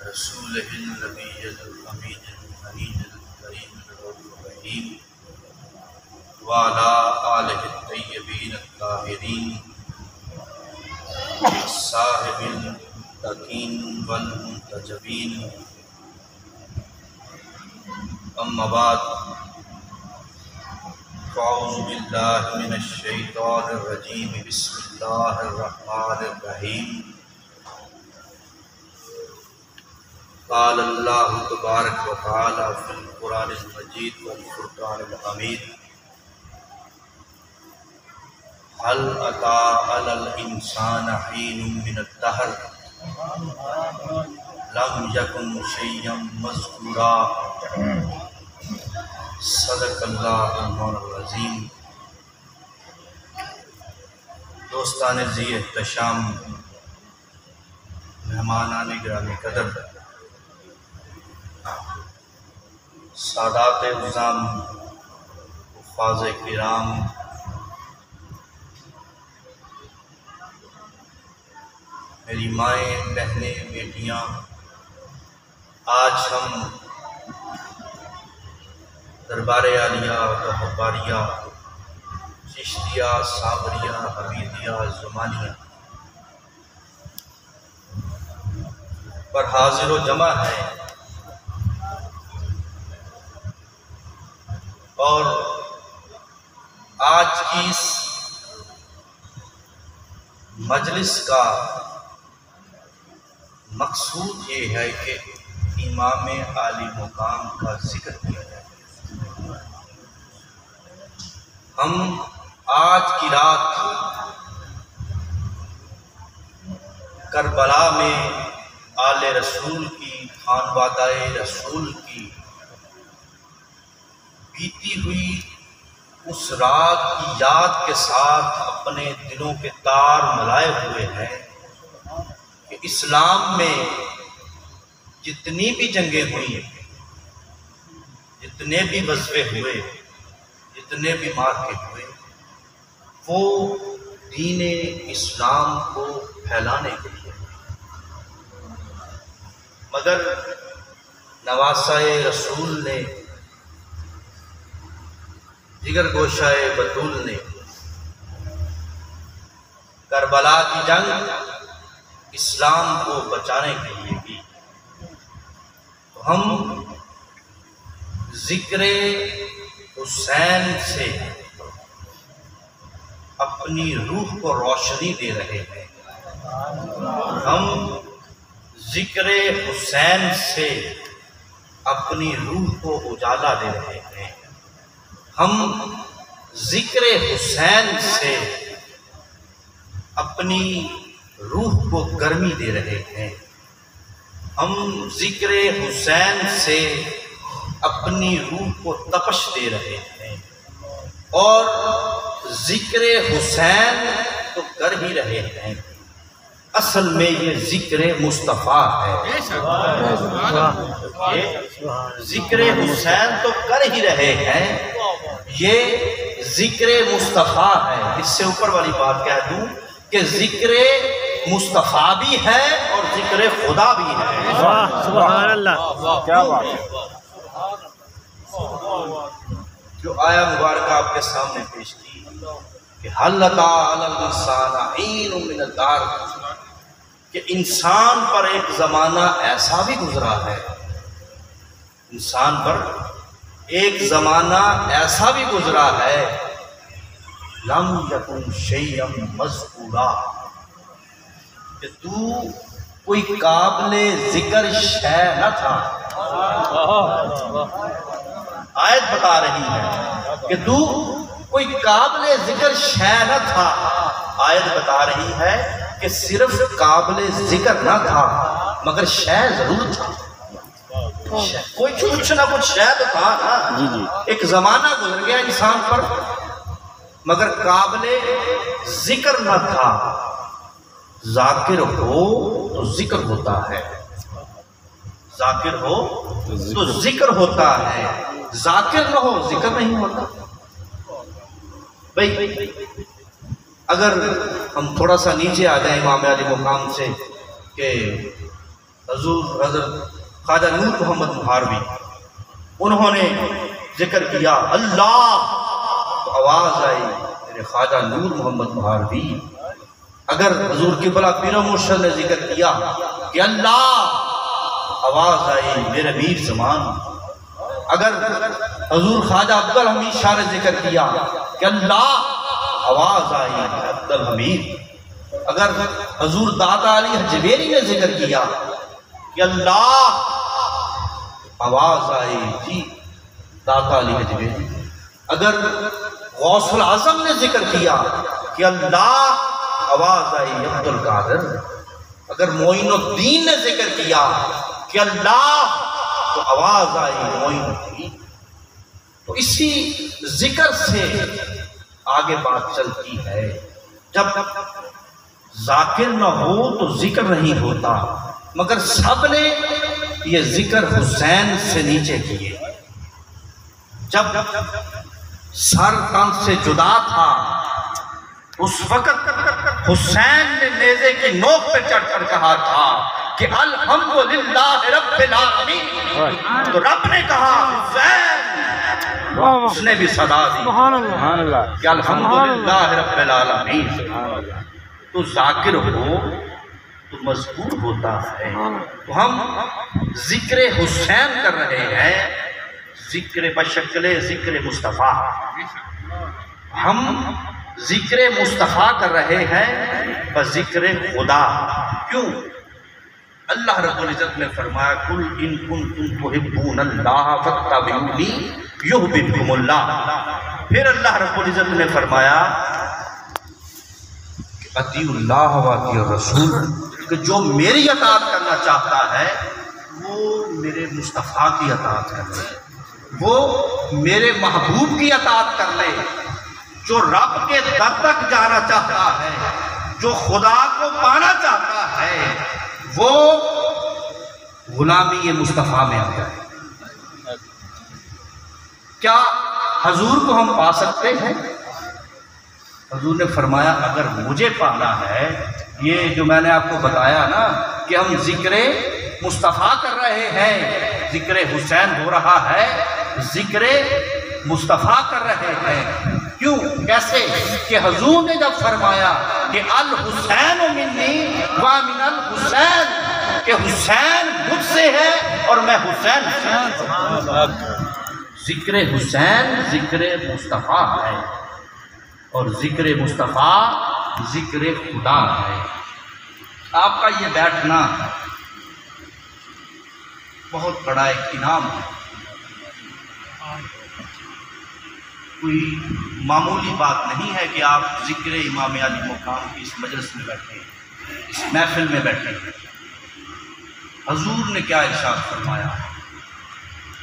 رسوله النبي الأمين الأمين الكريم الرؤوف الرحيم وعلى آله الطيبين الطاهرين صاحب التقين والمنتجبين أما بعد فأعوذ بالله من الشيطان الرجيم بسم الله الرحمن الرحيم قال الله تبارك وتعالى في القرآن المجيد والفرقان الحميد هل أتى على الإنسان حين من الدهر لم يكن شيئا مذكورا صدق اللہ المولانا العظیم۔ دوستان ذی احتشام، مہمانان گرامی قدر، سادات عظام، حفاظ کرام، میری مائیں، بہنیں، بیٹیاں، آج ہم دربار عالیہ، تحباریہ، چشتیہ، صابریہ، حمیدیہ، زمانیہ پر حاضر و جمع ہے، اور آج کی اس مجلس کا مقصود یہ ہے کہ امام عالی مقام کا ذکر کیا جائے۔ ہم آج کی رات کربلا میں آل رسول کی، خانوادہ رسول کی بیتی ہوئی اس رات کی یاد کے ساتھ اپنے دلوں کے تار ملائے ہوئے ہیں کہ اسلام میں جتنی بھی جنگیں ہوئی، جتنے بھی غزوے ہوئے، جتنے بھی مارکے ہوئے، وہ دین اسلام کو پھیلانے کے لیے، مگر نواسہ رسول نے، جگر گوشہ بطول نے کربلا کی جنگ اسلام کو بچانے کے لیے کی۔ تو ہم ذکر حسین سے اپنی روح کو روشنی دے رہے ہیں، ہم ذکر حسین سے اپنی روح کو اجالا دے رہے ہیں، ہم ذکر حسین سے اپنی روح کو گرمی دے رہے ہیں، ہم ذکر حسین سے اپنی روح کو تپش دے رہے ہیں، اور ذکر حسین تو کر ہی رہے ہیں، اصل میں یہ ذکر مصطفیٰ ہے۔ ذکر حسین تو کر ہی رہے ہیں، یہ ذکر مصطفیٰ ہے۔ اس سے اوپر والی بات کہہ دوں کہ ذکر مصطفیٰ بھی ہے اور ذکر خدا بھی ہے۔ سبحان اللہ، کیا بات ہے۔ جو آیا مبارکہ آپ کے سامنے پیش کی کہ حل اتی علی الانسان حین من الدہر، کہ انسان پر ایک زمانہ ایسا بھی گزرا ہے، انسان پر ایک زمانہ ایسا بھی گزرا ہے، لم یکن شیئا مذکورا، کہ تو کوئی قابل ذکر شے نہ تھا۔ آیت بتا رہی ہے کہ تو کوئی قابل ذکر شے نہ تھا، آیت بتا رہی ہے کہ صرف قابل ذکر نہ تھا مگر شے ضرور تھا، کوئی کچھ نہ کچھ شے تو تھا نا۔ ایک زمانہ گزر گیا انسان پر مگر قابل ذکر نہ تھا۔ ذاکر ہو تو ذکر ہوتا ہے، ذاکر ہو تو ذکر ہوتا ہے، ذاکر نہ ہو ذکر نہیں ہوتا۔ بھئی اگر ہم تھوڑا سا نیچے آ جائیں امام علی مقام سے کہ حضور حضرت خواجہ نور محمد مہاروی انہوں نے ذکر کیا اللہ، تو آواز آئی میرے خواجہ نور محمد مہاروی۔ اگر حضور قبلہ پیر و مرشد نے ذکر کیا کہ اللہ، آواز آئی میرے میر زمان۔ اگر حضور خواجہ عبدالحمید شاہ نے ذکر کیا کہ اللہ، آواز آئی عبدالحمید۔ اگر حضور داتا علی حجویری نے ذکر کیا کہ اللہ، آواز آئی جی داتا علی حجویری۔ اگر غوث العظم نے ذکر کیا کہ اللہ، آواز آئی عبدالقادر۔ اگر معین الدین نے ذکر کیا کہ اللہ، تو آواز آئی معین الدین۔ تو اسی ذکر سے آگے بات چلتی ہے۔ جب ذاکر نہ ہو تو ذکر نہیں ہوتا، مگر سب نے یہ ذکر حسین سے نیچے کیے۔ جب سر تن سے جدا تھا اس وقت حسین نے نیزے کی نوک پہ چڑھ کر کہا تھا کہ الحمدللہ رب العالمین، تو رب نے کہا حسین، اس نے بھی صدا دی کہ الحمدللہ رب العالمین۔ تو ذاکر ہو تو مذکور ہوتا ہے۔ تو ہم ذکر حسین کر رہے ہیں، ذکر بشکل ذکر مصطفیٰ۔ ہم ذکر مصطفیٰ کر رہے ہیں بذکر خدا۔ کیوں؟ اللہ رب العزت نے فرمایا قل ان کنتم تحبون اللہ فاتبعونی یحببکم اللہ۔ پھر اللہ رب العزت نے فرمایا کہ اطیعوا اللہ واطیعوا الرسول، کہ جو میری اطاعت کرنا چاہتا ہے وہ میرے مصطفیٰ کی اطاعت کر لے، وہ میرے محبوب کی اطاعت کر لے۔ جو رب کے در تک جانا چاہتا ہے، جو خدا کو پانا چاہتا ہے، وہ غلامی مصطفیٰ میں آ جائے۔ کیا حضور کو ہم پا سکتے ہیں؟ حضور نے فرمایا اگر مجھے پانا ہے، یہ جو میں نے آپ کو بتایا نا کہ ہم ذکر مصطفیٰ کر رہے ہیں، ذکر حسین ہو رہا ہے، ذکر مصطفیٰ کر رہے ہیں۔ کیوں؟ کیسے؟ کہ حضور نے جب فرمایا کہ الحسین منی ومن الحسین، کہ حسین مجھ سے ہے اور میں حسین سے۔ ذکر حسین ذکر مصطفیٰ ہے، اور ذکر مصطفیٰ ذکر خدا ہے۔ آپ کا یہ بیٹھنا بہت بڑا ایک انعام ہے، کوئی معمولی بات نہیں ہے کہ آپ ذکر امام علی مقام کی اس مجلس میں بیٹھے، اس محفل میں بیٹھے۔ حضور نے کیا ارشاد فرمایا؟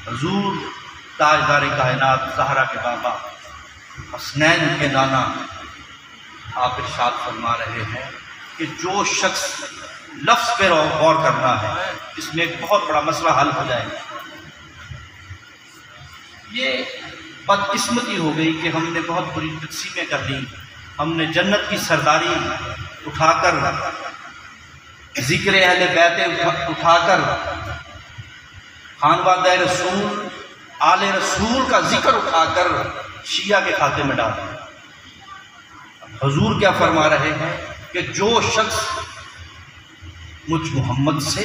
حضور تاجدار کائنات زہرا کے بابا حسنین کے نانا آپ ارشاد فرما رہے ہیں کہ جو شخص لفظ پہ غور کرنا ہے، اس میں ایک بہت بڑا مسئلہ حل ہو جائے گا۔ یہ بدقسمتی ہو گئی کہ ہم نے بہت بری تقسیمیں کر لی۔ ہم نے جنت کی سرداری اٹھا کر، ذکر اہل بیت اٹھا کر، خانوادہ رسول آل رسول کا ذکر اٹھا کر شیعہ کے کھاتے میں ڈال دیا۔ حضور کیا فرما رہے ہیں کہ جو شخص مجھ محمد سے،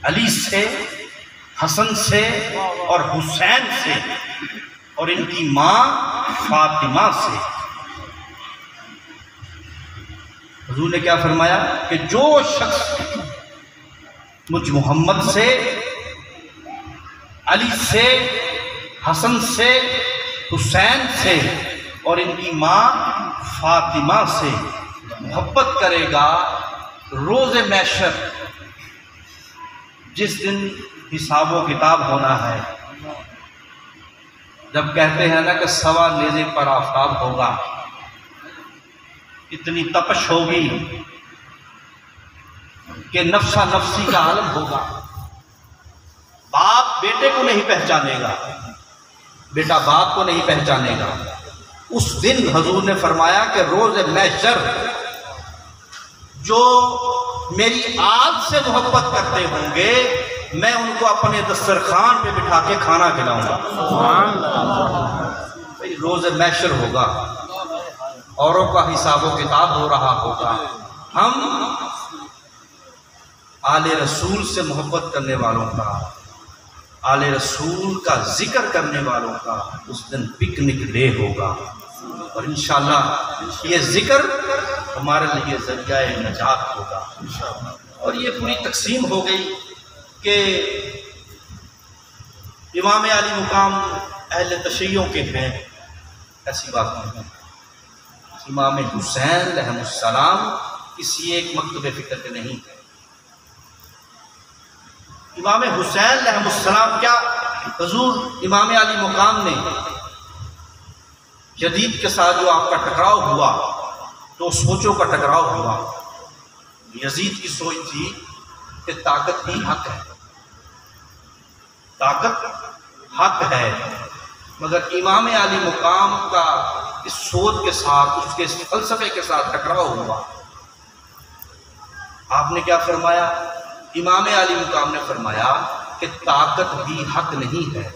علی سے، حسن سے اور حسین سے اور ان کی ماں فاطمہ سے، حضور نے کیا فرمایا کہ جو شخص مجھ محمد سے، علی سے، حسن سے، حسین سے اور ان کی ماں فاطمہ سے محبت کرے گا، روز محشر جس دن حساب و کتاب ہونا ہے، جب کہتے ہیں نا کہ سوا نیزے پر آفتاب ہوگا، اتنی تپش ہوگی کہ نفسا نفسی کا عالم ہوگا، باپ بیٹے کو نہیں پہچانے گا، بیٹا باپ کو نہیں پہچانے گا۔ اس دن حضور نے فرمایا کہ روز محشر جو میری آل سے محبت کرتے ہوں گے میں ان کو اپنے دسترخوان پہ بٹھا کے کھانا کھلاؤں گا۔ روز محشر ہوگا، اوروں کا حساب و کتاب ہو رہا ہوگا، ہم آل رسول سے محبت کرنے والوں کا، آل رسول کا ذکر کرنے والوں کا اس دن پکنک ڈے ہوگا، اور انشاءاللہ یہ ذکر ہمارے لیے ذریعہ نجات ہوگا۔ اور یہ پوری تقسیم ہو گئی کہ امام علی مقام اہل تشیعوں کے ہیں، ایسی بات نہیں ہے۔ امام حسین علیہ السلام کسی ایک مکتب فکر کے نہیں ہے۔ امام حسین علیہ السلام کیا حضور امام علی مقام نے جدید کے ساتھ جو آپ کا ٹکراؤ ہوا، تو سوچوں کا ٹکراؤ ہوا۔ یزید کی سوچ تھی کہ طاقت ہی حق ہے، طاقت حق ہے، مگر امام علی مقام کا اس سوچ کے ساتھ، اس کے فلسفے کے ساتھ ٹکراؤ ہوا۔ آپ نے کیا فرمایا؟ امام علی مقام نے فرمایا کہ طاقت بھی حق نہیں ہے،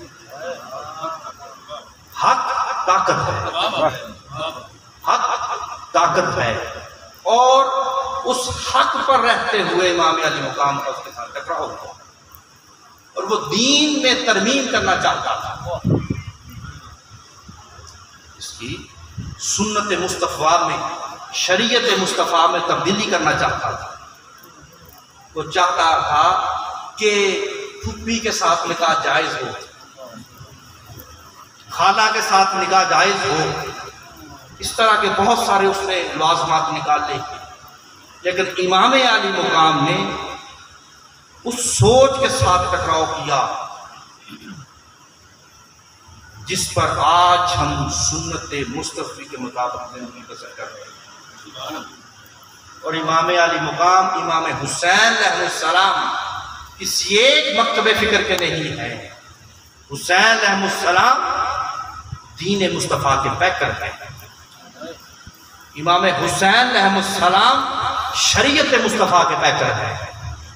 حق طاقت ہے، حق طاقت ہے، اور اس حق پر رہتے ہوئے امام علی مقام کا اس کے ساتھ ٹکراؤ ہوا، اور وہ دین میں ترمیم کرنا چاہتا تھا، اس کی سنت مصطفیٰ میں، شریعت مصطفیٰ میں تبدیلی کرنا چاہتا تھا۔ وہ چاہتا تھا کہ پھوپھی کے ساتھ نکاح جائز ہو، خالہ کے ساتھ نکاح جائز ہو، اس طرح کے بہت سارے اس نے لازمات نکال لے، لیکن امام علی مقام نے اس سوچ کے ساتھ ٹکراؤ کیا جس پر آج ہم سنت مصطفی کے مطابق زندگی بسر کر رہے ہیں۔ اور امام علی مقام امام حسین علیہ السلام کسی ایک مکتب فکر کے نہیں ہیں۔ حسین علیہ السلام دین مصطفیٰ کے پیکر ہیں، امام حسین علیہ السلام شریعت مصطفیٰ کے پیکر ہیں،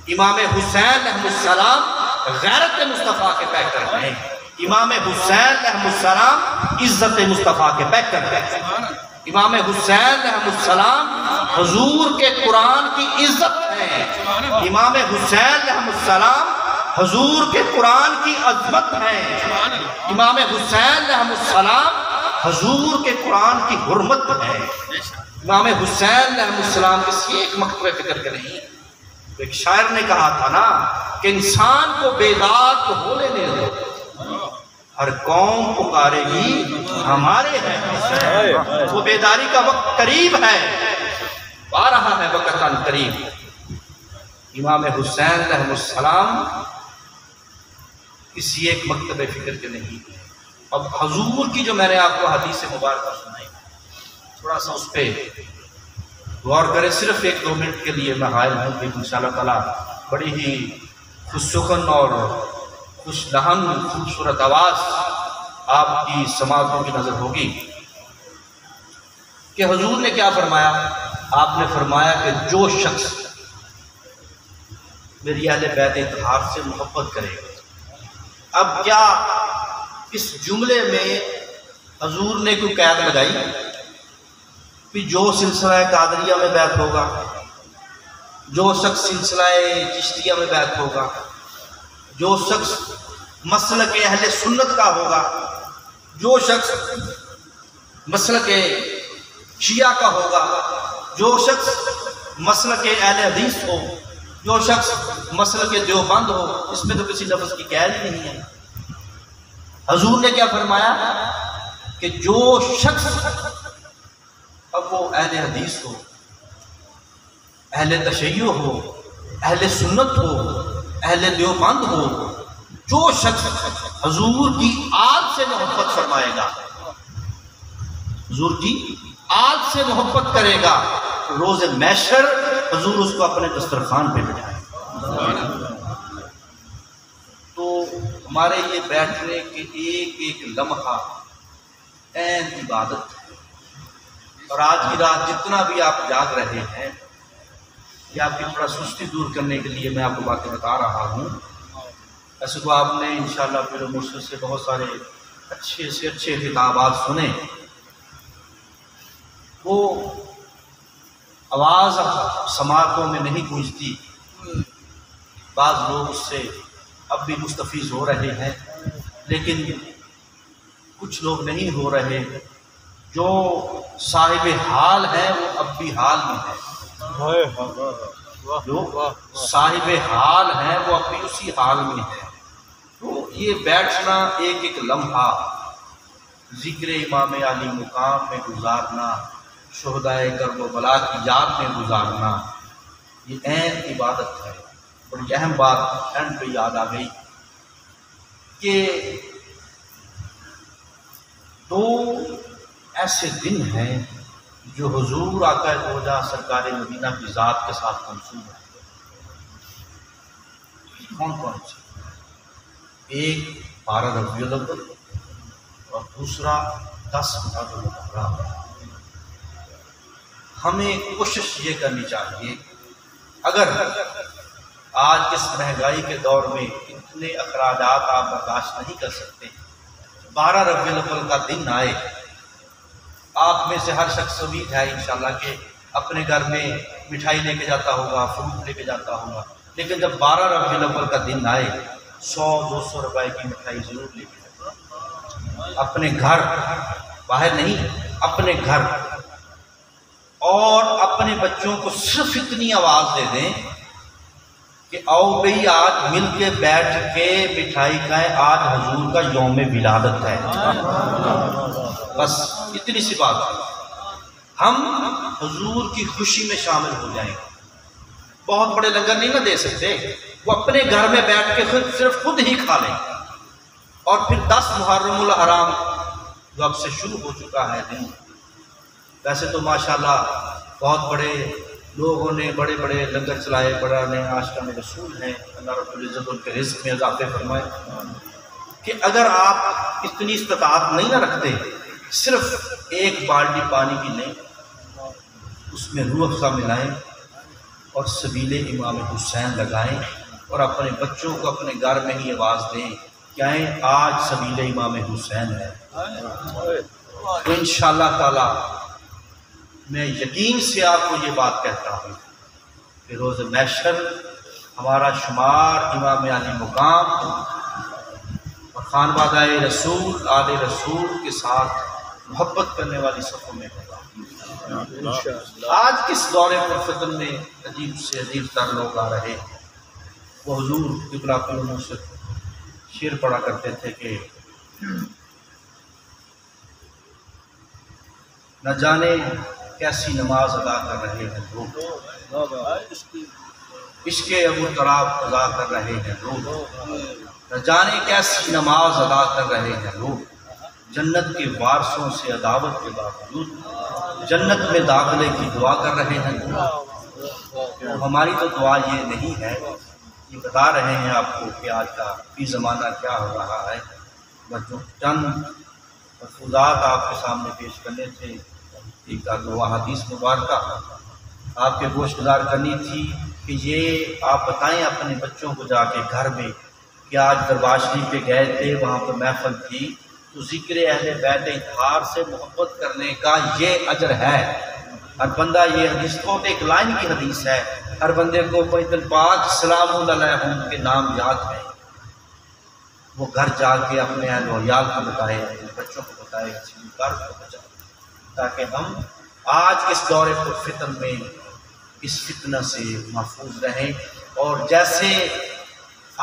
امام حسین علیہ السلام غیرت مصطفیٰ کے پیکر ہیں، امام حسین علیہ السلام عزت مصطفیٰ کے پیکر ہیں، امام حسین علیہ السلام حضور کے قرآن کی عزت ہے، امام حسین علیہ السلام حضور کے قرآن کی عظمت ہے، امام حسین علیہ السلام حضور کے قرآن کی حرمت ہے۔ امام حسین علیہ السلام کسی ایک مکتب فکر کے نہیں۔ ایک شاعر نے کہا تھا نا کہ انسان کو بیدار تو ہو لینے دو، ہر قوم پکارے گی ہمارے ہیں، وہ بیداری کا وقت قریب ہے، آ رہا ہے وقت ان قریب۔ امام حسین علیہ السلام کسی ایک مکتب فکر کے نہیں۔ اب حضور کی جو میں نے آپ کو حدیث مبارکہ سنائی، تھوڑا سا اس پہ غور کریں، صرف 1-2 منٹ کے لیے میں حائل ہوں کہ انشاءاللہ تعالیٰ بڑی ہی خوش سخن اور خوش لہن خوبصورت آواز آپ کی سماعتوں کی نظر ہوگی کہ حضور نے کیا فرمایا۔ آپ نے فرمایا کہ جو شخص میری اہل بیت اطہار سے محبت کرے گا۔ اب کیا اس جملے میں حضور نے کوئی قید لگائی کہ جو سلسلہ قادریہ میں بیعت ہوگا، جو شخص سلسلہ چشتیہ میں بیعت ہوگا، جو شخص مسلک اہل سنت کا ہوگا، جو شخص مسلک شیعہ کا ہوگا، جو شخص مسلک اہل حدیث ہو، جو شخص مسلک دیوبند ہو، اس میں تو کسی لفظ کی قید ہی نہیں ہے۔ حضور نے کیا فرمایا کہ جو شخص، اب وہ اہل حدیث ہو، اہل تشیع ہو، اہل سنت ہو، اہل دیوبند ہو، جو شخص حضور کی آل سے محبت فرمائے گا، حضور کی آل سے محبت کرے گا، روز محشر حضور اس کو اپنے دسترخوان پہ بٹھائے گا۔ تو ہمارے یہ بیٹھنے کے ایک ایک لمحہ عین عبادت ہے، اور آج کی رات جتنا بھی آپ جاگ رہے ہیں یہ آپ کی تھوڑا سستی دور کرنے کے لیے میں آپ کو باتیں بتا رہا ہوں۔ ایسے تو آپ نے انشاءاللہ پھر مرشد سے بہت سارے اچھے سے اچھے خطابات سنے، وہ آواز سماعتوں میں نہیں گونجتی، بعض لوگ اس سے اب بھی مستفیض ہو رہے ہیں، لیکن کچھ لوگ نہیں ہو رہے۔ جو صاحب حال ہیں وہ اب بھی حال میں ہیں، جو صاحب حال ہیں وہ اب بھی اسی حال میں ہیں۔ تو یہ بیٹھنا ایک ایک لمحہ ذکر امام علی مقام میں گزارنا، شہدائے کرب و بلا کی یاد میں گزارنا، یہ عین عبادت ہے۔ بڑی اہم بات اینڈ پہ یاد آ گئی کہ دو ایسے دن ہیں جو حضور آقا دوجہ سرکار مدینہ کی ذات کے ساتھ منسوب ہیں۔ کون کون سے؟ ایک 12 ربیع الاول اور دوسرا 10 محرم الحرام۔ ہمیں کوشش یہ کرنی چاہیے، اگر آج اس مہنگائی کے دور میں اتنے اخراجات آپ برداشت نہیں کر سکتے، 12 ربیع الاول کا دن آئے، آپ میں سے ہر شخص امید ہے انشاءاللہ کہ اپنے گھر میں مٹھائی لے کے جاتا ہوگا، فروٹ لے کے جاتا ہوگا، لیکن جب 12 ربیع الاول کا دن آئے 100-200 روپے کی مٹھائی ضرور لے کے جاتا، اپنے گھر، باہر نہیں، اپنے گھر، اور اپنے بچوں کو صرف اتنی آواز دے دیں کہ آؤ بھئی آج مل کے بیٹھ کے مٹھائی کھائیں، آج حضور کا یوم ولادت ہے، بس اتنی سی بات ہے، ہم حضور کی خوشی میں شامل ہو جائیں گے۔ بہت بڑے لنگر نہیں نہ دے سکتے، وہ اپنے گھر میں بیٹھ کے صرف خود ہی کھا لیں، اور پھر 10 محرم الحرام جو اب سے شروع ہو چکا ہے دن، ویسے تو ماشاءاللہ بہت بڑے لوگوں نے بڑے بڑے لنگر چلائے، بڑا نے عاشقان رسول ہیں، اللہ رب العزت ان کے رزق میں اضافے فرمائے، کہ اگر آپ اتنی استطاعت نہیں نہ رکھتے، صرف ایک بالٹی پانی کی لیں، اس میں روح افزا ملائیں اور سبیل امام حسین لگائیں، اور اپنے بچوں کو اپنے گھر میں ہی آواز دیں کہ آئیں آج سبیل امام حسین ہے، تو انشاءاللہ تعالی میں یقین سے آپ کو یہ بات کہتا ہوں کہ روز محشر ہمارا شمار امام علی مقام اور خانوادہ رسول، آل رسول کے ساتھ محبت کرنے والی صفوں میں ہوگا۔ آج کس دور پر فتن میں عجیب سے عجیب تر لوگ آ رہے ہیں، وہ حضور قبلہ کی انہوں سے شعر پڑھا کرتے تھے کہ نہ جانے کیسی نماز ادا کر رہے ہیں لوگ، عشق ابو تراب ادا کر رہے ہیں لوگ، نہ جانے کیسی نماز ادا کر رہے ہیں لوگ، جنت کے وارثوں سے عداوت کے باوجود جنت میں داخلے کی دعا کر رہے ہیں لوگ۔ ہماری تو دعا یہ نہیں ہے، یہ بتا رہے ہیں آپ کو کہ آج کا فی زمانہ کیا ہو رہا ہے، بس جو چند مفروضات آپ کے سامنے پیش کرنے تھے، ایک دو حدیث مبارکہ آپ کے گوش گزار کرنی تھی کہ یہ آپ بتائیں اپنے بچوں کو جا کے گھر میں کہ آج دربار شریف پہ گئے تھے، وہاں پہ محفل تھی، تو ذکر اہل بیت اطہار سے محبت کرنے کا یہ اجر ہے۔ ہر بندہ، یہ حدیث کو ایک لائن کی حدیث ہے، ہر بندے کو بیت الپاک سلام علیہم کے نام یاد ہے، وہ گھر جا کے اپنے اہل و عیال کو بتائے، اپنے بچوں کو بتائے، اپنے گھر کو بچائے، تاکہ ہم آج اس دور پر فتن میں اس فتنہ سے محفوظ رہیں، اور جیسے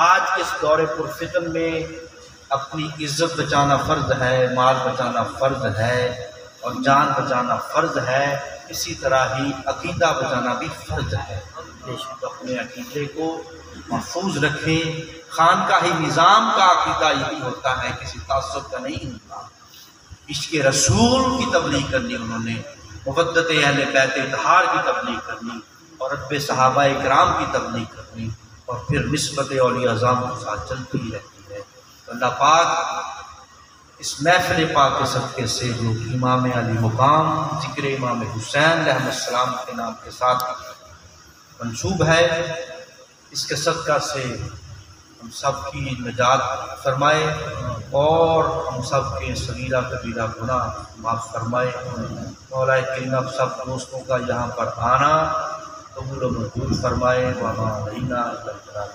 آج اس دور پر فتن میں اپنی عزت بچانا فرض ہے، مال بچانا فرض ہے، اور جان بچانا فرض ہے، اسی طرح ہی عقیدہ بچانا بھی فرض ہے۔ تو اپنے عقیدے کو محفوظ رکھیں۔ خانقاہی نظام کا عقیدہ یہی ہوتا ہے، کسی تعصب کا نہیں ہوتا۔ عشق رسول کی تبلیغ کرنی انہوں نے، محبت اہل بیت اطہار کی تبلیغ کرنی، اور رب صحابہ اکرام کی تبلیغ کرنی، اور پھر نسبت اولیاء اعظام کے ساتھ چلتی ہی رہتی ہے۔ تو اللہ پاک اس محفل پاک کے صدقے سے جو امام علی مقام ذکر امام حسین علیہ السلام کے نام کے ساتھ منسوب ہے، اس کے صدقہ سے ہم سب کی نجات فرمائے اور ہم سب کے صغیرہ کبیرہ گناہ معاف فرمائے۔ مولا کریم اب سب دوستوں کا یہاں پر آنا قبول و منظور فرمائے۔ وما علینا الا البلاغ۔